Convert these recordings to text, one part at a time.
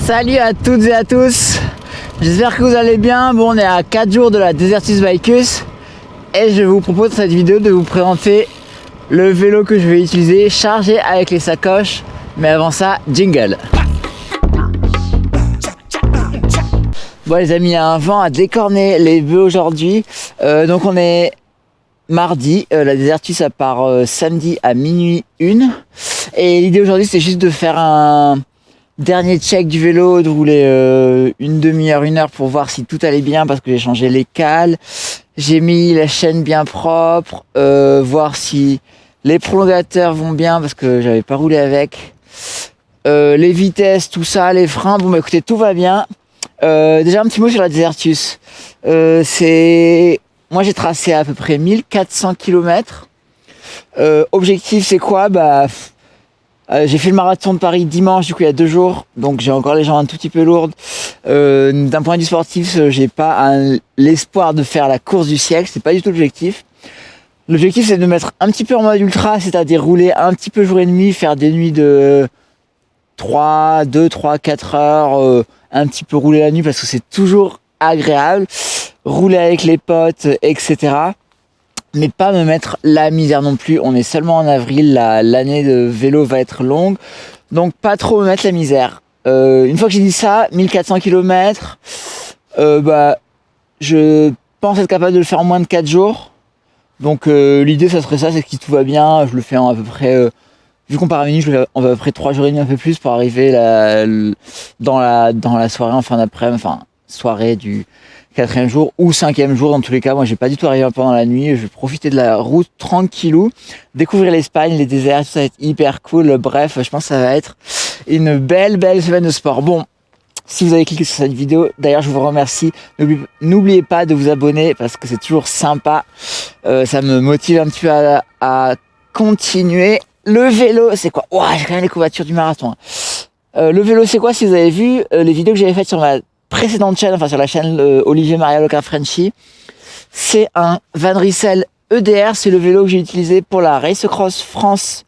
Salut à toutes et à tous, j'espère que vous allez bien. Bon, on est à 4 jours de la Desertus Bicus et je vous propose dans cette vidéo de vous présenter le vélo que je vais utiliser chargé avec les sacoches. Mais avant ça, jingle. Bon les amis, il y a un vent à décorner les bœufs aujourd'hui, donc on est mardi, la Desertus ça part samedi à minuit 1 et l'idée aujourd'hui c'est juste de faire un dernier check du vélo, de rouler une demi-heure, 1 heure pour voir si tout allait bien parce que j'ai changé les cales, j'ai mis la chaîne bien propre, voir si les prolongateurs vont bien parce que j'avais pas roulé avec, les vitesses, tout ça, les freins, bon bah écoutez tout va bien. Déjà un petit mot sur la Desertus, moi j'ai tracé à peu près 1400 km, objectif c'est quoi, j'ai fait le marathon de Paris dimanche, du coup il y a 2 jours, donc j'ai encore les jambes un tout petit peu lourdes. D'un point de vue sportif, j'ai pas l'espoir de faire la course du siècle, c'est pas du tout l'objectif. L'objectif c'est de me mettre un petit peu en mode ultra, c'est-à-dire rouler un petit peu jour et nuit, faire des nuits de 2, 3, 4 heures, un petit peu rouler la nuit parce que c'est toujours agréable, rouler avec les potes, etc. Mais pas me mettre la misère non plus. On est seulement en avril, l'année de vélo va être longue, donc pas trop me mettre la misère. Une fois que j'ai dit ça, 1400 km, je pense être capable de le faire en moins de 4 jours. Donc l'idée ça serait ça, c'est que si tout va bien, je le fais en à peu près, vu qu'on part à minuit, je le fais en à peu près 3 jours et demi, un peu plus, pour arriver dans la soirée, en fin d'après-midi, enfin soirée du 4e jour ou 5e jour. Dans tous les cas, moi j'ai pas du tout arrivé pendant la nuit, je vais profiter de la route tranquillou, découvrir l'Espagne, les déserts, tout ça va être hyper cool. Bref, je pense que ça va être une belle semaine de sport. Bon, si vous avez cliqué sur cette vidéo, d'ailleurs je vous remercie, n'oubliez pas de vous abonner parce que c'est toujours sympa, ça me motive un petit peu à continuer. Le vélo c'est quoi? Ouah, j'ai quand même les courbatures du marathon. Le vélo c'est quoi? Si vous avez vu les vidéos que j'avais faites sur ma précédente chaîne, enfin sur la chaîne Olivier Maria Loca Frenchy, c'est un Van Rissel EDR, c'est le vélo que j'ai utilisé pour la Race Cross France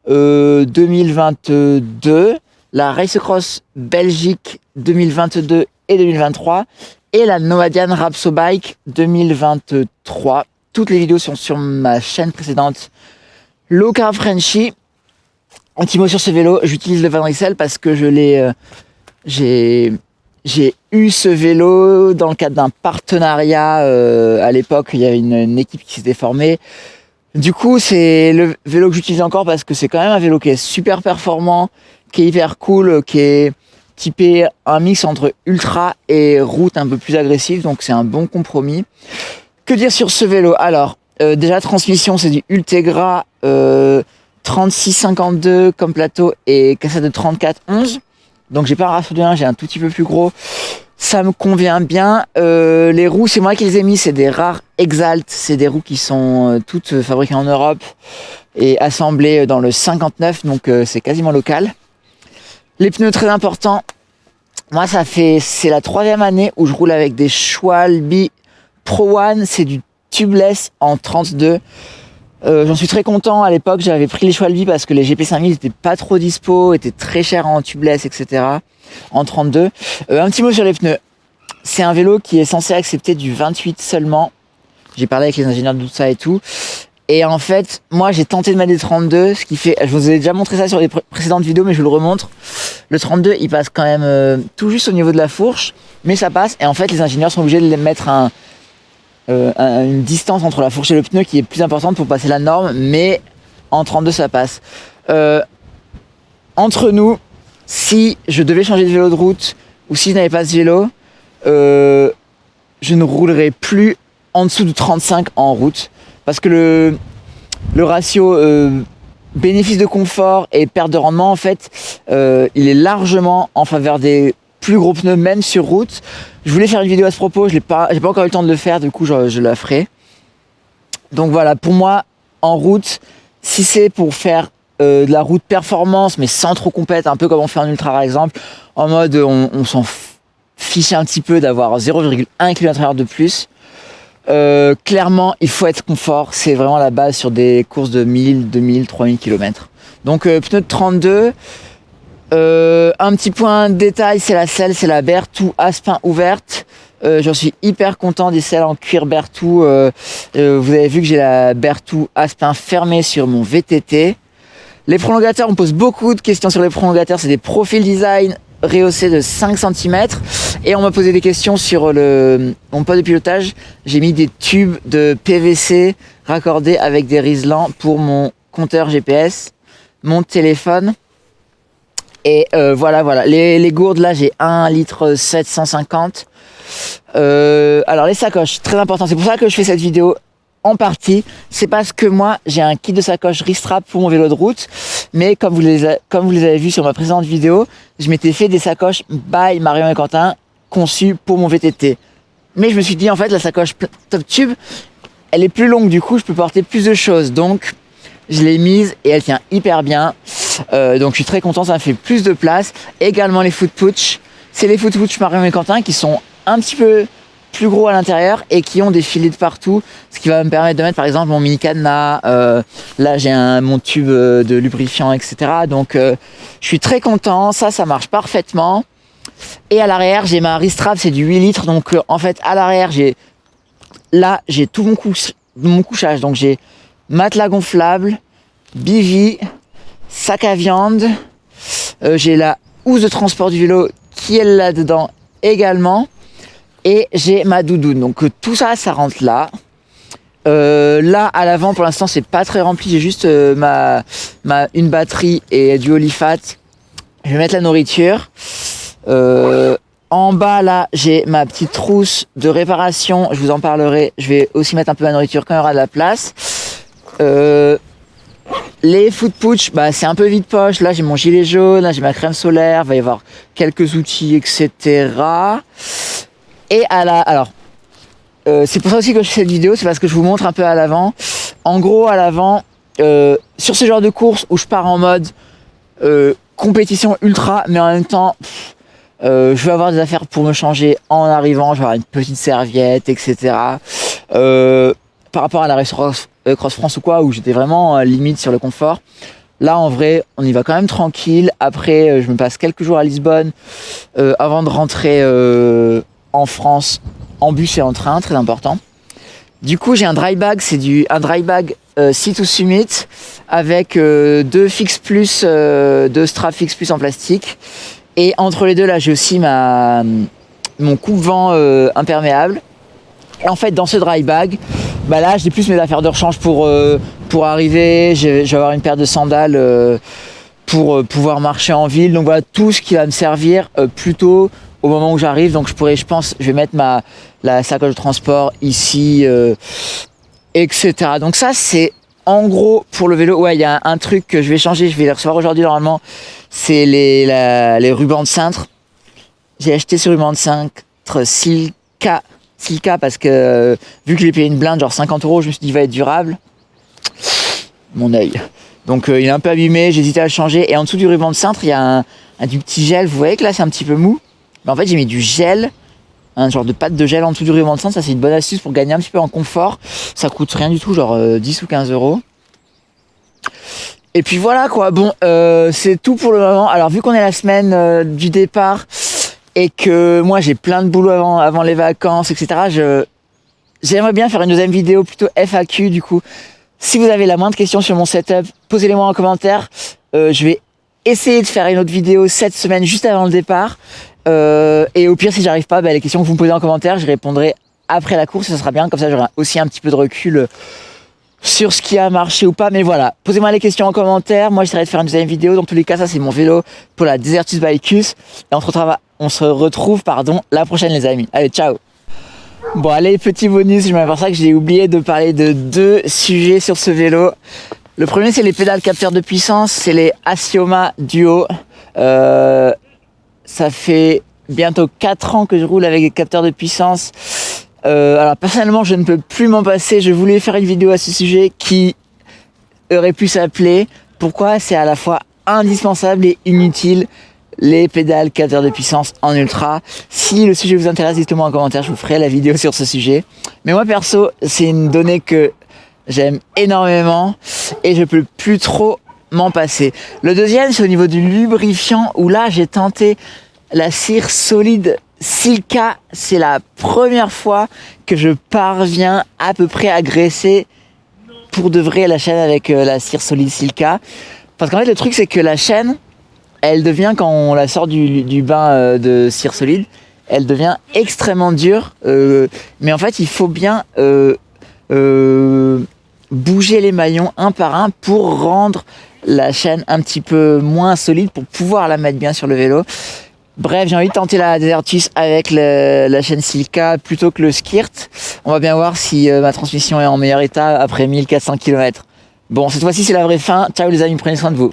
2022, la Race Cross Belgique 2022 et 2023 et la Nomadian Rapso Bike 2023. Toutes les vidéos sont sur ma chaîne précédente Loca Frenchy. Un petit mot sur ce vélo, j'utilise le Van Rissel parce que j'ai eu ce vélo dans le cadre d'un partenariat. À l'époque, il y avait une équipe qui s'était formée. Du coup, c'est le vélo que j'utilise encore parce que c'est quand même un vélo qui est super performant, qui est hyper cool, qui est typé un mix entre ultra et route un peu plus agressive, donc c'est un bon compromis. Que dire sur ce vélo? Alors, déjà transmission, c'est du Ultegra 3652 comme plateau et cassette de 3411. Donc j'ai pas un ratio de 1, j'ai un tout petit peu plus gros. Ça me convient bien. Les roues, c'est moi qui les ai mis, c'est des rares Exalt. C'est des roues qui sont toutes fabriquées en Europe et assemblées dans le 59, donc c'est quasiment local. Les pneus, très importants. Moi, c'est la 3e année où je roule avec des Schwalbe Pro One. C'est du tubeless en 32. J'en suis très content. À l'époque, j'avais pris les Schwalbe parce que les GP5000 étaient pas trop dispo, étaient très chers en tubeless, etc. en 32. Un petit mot sur les pneus. C'est un vélo qui est censé accepter du 28 seulement. J'ai parlé avec les ingénieurs de tout ça et tout. Et en fait, moi, j'ai tenté de mettre des 32, ce qui fait, je vous ai déjà montré ça sur les précédentes vidéos, mais je vous le remontre. Le 32, il passe quand même tout juste au niveau de la fourche, mais ça passe. Et en fait, les ingénieurs sont obligés de les mettre une distance entre la fourche et le pneu qui est plus importante pour passer la norme, mais en 32 ça passe. Entre nous, si je devais changer de vélo de route ou si je n'avais pas ce vélo, je ne roulerais plus en dessous de 35 en route parce que le ratio bénéfice de confort et perte de rendement, en fait, il est largement en faveur des plus gros pneus, même sur route. Je voulais faire une vidéo à ce propos, j'ai pas encore eu le temps de le faire, du coup je la ferai. Donc voilà, pour moi, en route, si c'est pour faire de la route performance, mais sans trop compète, un peu comme on fait en ultra par exemple, en mode on s'en fiche un petit peu d'avoir 0,1 km/h de plus, clairement il faut être confort, c'est vraiment la base sur des courses de 1000, 2000, 3000 km. Donc pneus de 32, Un petit point de détail, c'est la selle, c'est la Berthoud Aspin ouverte. J'en suis hyper content des selles en cuir Berthoud. Vous avez vu que j'ai la Berthoud Aspin fermée sur mon VTT. Les prolongateurs, on pose beaucoup de questions sur les prolongateurs. C'est des profil design rehaussés de 5 cm. Et on m'a posé des questions sur mon poste de pilotage. J'ai mis des tubes de PVC raccordés avec des riselants pour mon compteur GPS, mon téléphone. Et voilà. Les gourdes, là, j'ai 1 litre 750. Alors, les sacoches, très important. C'est pour ça que je fais cette vidéo. En partie, c'est parce que moi j'ai un kit de sacoche Ristrap pour mon vélo de route, mais comme vous les avez vus sur ma précédente vidéo, je m'étais fait des sacoches by Marion et Quentin conçues pour mon VTT. Mais je me suis dit en fait la sacoche Top Tube, elle est plus longue, du coup je peux porter plus de choses, donc je l'ai mise et elle tient hyper bien. Donc je suis très content, ça me fait plus de place. Également les foot pouch, c'est les foot pouch Marion et Quentin qui sont un petit peu plus gros à l'intérieur et qui ont des filets de partout, ce qui va me permettre de mettre par exemple mon mini cadenas, là j'ai mon tube de lubrifiant, etc. Donc je suis très content, ça marche parfaitement. Et à l'arrière j'ai ma Ristrap, c'est du 8 litres, donc en fait à l'arrière j'ai tout mon couchage, donc j'ai matelas gonflable, bivy, sac à viande, j'ai la housse de transport du vélo qui est là-dedans également. Et j'ai ma doudoune, donc tout ça rentre là. Là à l'avant pour l'instant c'est pas très rempli, j'ai juste une batterie et du Olifat. Je vais mettre la nourriture. En bas là j'ai ma petite trousse de réparation, je vous en parlerai. Je vais aussi mettre un peu ma nourriture quand il y aura de la place. Les foot pouch, c'est un peu vide poche. Là j'ai mon gilet jaune, là j'ai ma crème solaire, il va y avoir quelques outils, etc. Et c'est pour ça aussi que je fais cette vidéo, c'est parce que je vous montre un peu à l'avant. En gros, à l'avant, sur ce genre de course où je pars en mode compétition ultra, mais en même temps, je vais avoir des affaires pour me changer en arrivant, je vais avoir une petite serviette, etc. Par rapport à la restauration Cross France ou quoi, où j'étais vraiment limite sur le confort. Là, en vrai, on y va quand même tranquille. Après, je me passe quelques jours à Lisbonne avant de rentrer en France en bus et en train, très important. Du coup j'ai un dry bag, un dry bag Sea2 Summit avec 2 Fix Plus, 2 straps Fix Plus en plastique, et entre les deux là j'ai aussi mon coupe-vent imperméable. Et en fait dans ce dry bag, là j'ai plus mes affaires de rechange pour arriver, je vais avoir une paire de sandales pour pouvoir marcher en ville, donc voilà tout ce qui va me servir plutôt au moment où j'arrive. Donc je pense, je vais mettre la sacoche de transport ici, etc. Donc ça c'est en gros pour le vélo. Ouais, il y a un truc que je vais changer, je vais les recevoir aujourd'hui normalement, c'est les rubans de cintre. J'ai acheté ce ruban de cintre Silka parce que vu que j'ai payé une blinde genre 50 €, je me suis dit il va être durable. Mon œil. Donc il est un peu abîmé, j'ai hésité à le changer. Et en dessous du ruban de cintre, il y a du petit gel. Vous voyez que là c'est un petit peu mou. Mais en fait j'ai mis du gel, un genre de pâte de gel en dessous du ruban de cintre. Ça c'est une bonne astuce pour gagner un petit peu en confort. Ça coûte rien du tout, genre 10 ou 15 €. Et puis voilà quoi, bon c'est tout pour le moment. Alors vu qu'on est la semaine du départ et que moi j'ai plein de boulot avant les vacances, etc. J'aimerais bien faire une deuxième vidéo plutôt FAQ du coup. Si vous avez la moindre question sur mon setup, posez-les-moi en commentaire. Je vais essayer de faire une autre vidéo cette semaine juste avant le départ. Et au pire si j'arrive pas, les questions que vous me posez en commentaire, je répondrai après la course, ça sera bien, comme ça j'aurai aussi un petit peu de recul sur ce qui a marché ou pas. Mais voilà, posez-moi les questions en commentaire, moi j'essaierai de faire une deuxième vidéo. Dans tous les cas, ça c'est mon vélo pour la Desertus Bicus, et on se retrouve la prochaine les amis. Allez, ciao. Bon allez, petit bonus, je m'aperçois que j'ai oublié de parler de 2 sujets sur ce vélo. Le premier c'est les pédales capteurs de puissance, c'est les Assioma Duo. Ça fait bientôt 4 ans que je roule avec des capteurs de puissance. Alors personnellement je ne peux plus m'en passer. Je voulais faire une vidéo à ce sujet qui aurait pu s'appeler « Pourquoi c'est à la fois indispensable et inutile les pédales capteurs de puissance en ultra ». Si le sujet vous intéresse, dites-moi en commentaire, je vous ferai la vidéo sur ce sujet. Mais moi perso, c'est une donnée que j'aime énormément et je peux plus trop m'en passer. Le deuxième, c'est au niveau du lubrifiant, où là, j'ai tenté la cire solide Silka. C'est la première fois que je parviens à peu près à graisser pour de vrai la chaîne avec la cire solide Silka. Parce qu'en fait, le truc, c'est que la chaîne, elle devient, quand on la sort du bain de cire solide, elle devient extrêmement dure. Mais en fait, il faut bien bouger les maillons un par un pour rendre la chaîne un petit peu moins solide pour pouvoir la mettre bien sur le vélo. Bref, j'ai envie de tenter la Desertis avec la chaîne Silka plutôt que le Skirt. On va bien voir si ma transmission est en meilleur état après 1400 km. Bon, cette fois-ci, c'est la vraie fin. Ciao les amis, prenez soin de vous.